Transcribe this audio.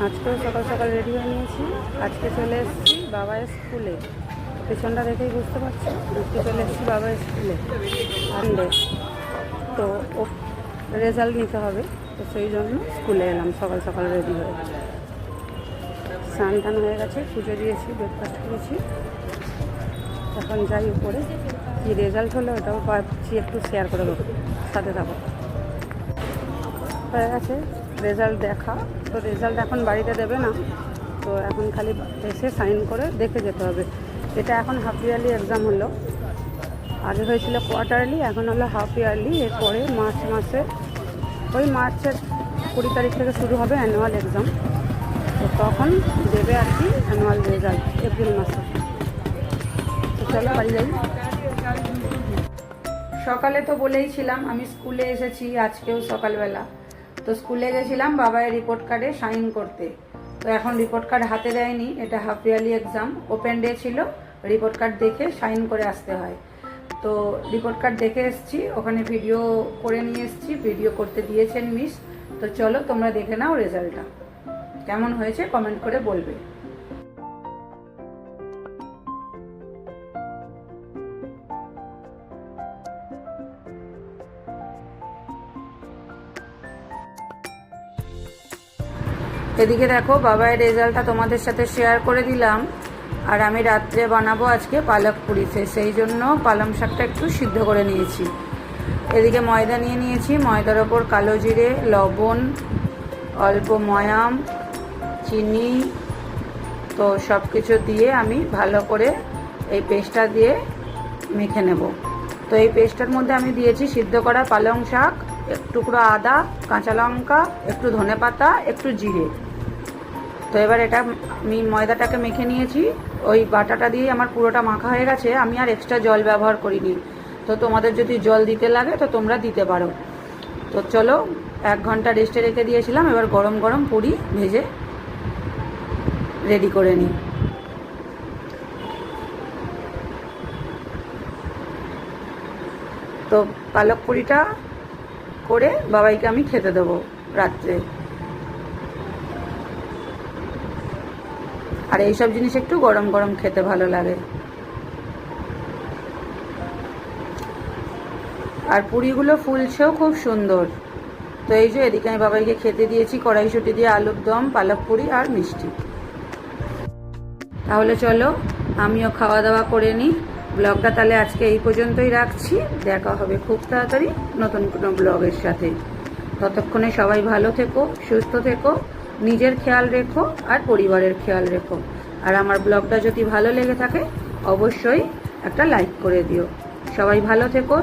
আজকেও সকাল সকাল রেডি হয়ে নিয়েছি। আজকে চলে এসেছি বাবার স্কুলে। পেছনটা দেখেই বুঝতে পারছি আজকে চলে এসেছি বাবার স্কুলে সানডে। তো ও রেজাল্ট নিতে হবে, তো সেই জন্য স্কুলে এলাম সকাল সকাল রেডি হয়ে। স্নান টান হয়ে গেছে, পুজো দিয়েছি, ব্রেকফাস্ট করেছি। এখন যাই উপরে, কী রেজাল্ট হলো ওটাও ভাবছি একটু শেয়ার করে দেবো, সাথে থাকো। হয়ে গেছে রেজাল্ট দেখা, তো রেজাল্ট এখন বাড়িতে দেবে না, তো এখন খালি এসে সাইন করে দেখে যেতে হবে। এটা এখন হাফ ইয়ারলি এক্সাম হলো, আগে হয়েছিল কোয়ার্টারলি, এখন হলো হাফ ইয়ারলি। এরপরে মার্চ মাসে, ওই মার্চের 20 তারিখ থেকে শুরু হবে অ্যানুয়াল এক্সাম। তো তখন দেবে আর কি অ্যানুয়াল রেজাল্ট এপ্রিল মাসে। তো চলো বাড়ি যাই। সকালে তো বলেইছিলাম আমি স্কুলে এসেছি, আজকেও সকালবেলা। তো স্কুলে গেছিলাম বাবার রিপোর্ট কার্ডে সাইন করতে। তো এখন রিপোর্ট কার্ড হাতে দেয়নি, এটা half yearly exam, open day ছিল, রিপোর্ট কার্ড দেখে সাইন করে আসতে হয়। তো রিপোর্ট কার্ড দেখে এসেছি, ওখানে ভিডিও করে নিয়ে এসেছি, ভিডিও করতে দিয়েছেন মিস। তো চলো তোমরা দেখে নাও রেজাল্টটা কেমন হয়েছে, কমেন্ট করে বলবে। এদিকে দেখো বাবার রেজাল্টটা তোমাদের সাথে শেয়ার করে দিলাম। আর আমি রাত্রে বানাবো আজকে পালক পুরিতে, সেই জন্য পালং শাকটা একটু সিদ্ধ করে নিয়েছি। এদিকে ময়দা নিয়ে নিয়েছি, ময়দার ওপর কালো জিরে, লবণ, অল্প ময়াম, চিনি, তো সব কিছু দিয়ে আমি ভালো করে এই পেস্টটা দিয়ে মেখে নেব। তো এই পেস্টটার মধ্যে আমি দিয়েছি সিদ্ধ করা পালং শাক, এক টুকরো আদা, কাঁচা লঙ্কা, একটু ধনেপাতা, একটু জিরে। তো এবার এটা আমি ময়দাটাকে মেখে নিয়েছি, ওই বাটাটা দিয়ে আমার পুরোটা মাখা হয়ে গেছে। আমি আর এক্সট্রা জল ব্যবহার করিনি। তো তোমাদের যদি জল দিতে লাগে তো তোমরা দিতে পারো। তো চলো 1 ঘন্টা রেস্টে রেখে দিয়েছিলাম, এবার গরম গরম পুরি ভেজে রেডি করে নিই। তো পালক পুরিটা করে বাবাইকে আমি খেতে দেবো রাত্রে। আর এইসব জিনিস একটু গরম গরম খেতে ভালো লাগে। আর পুরিগুলো ফুলছেও খুব সুন্দর। তো এই যে এদিকে আমি বাবাইকে খেতে দিয়েছি কড়াইশুঁটি দিয়ে আলুর দম, পালক পুরি আর মিষ্টি। তাহলে চলো আমিও খাওয়া দাওয়া করে নিই। ব্লগটা তাহলে আজকে এই পর্যন্তই রাখছি, দেখা হবে খুব তাড়াতাড়ি নতুন কোনো ব্লগের সাথে। ততক্ষণে সবাই ভালো থেকো, সুস্থ থেকো, নিজের খেয়াল রেখো আর পরিবারের খেয়াল রেখো। আর আমার ব্লগটা যদি ভালো লেগে থাকে অবশ্যই একটা লাইক করে দিও। সবাই ভালো থেকো।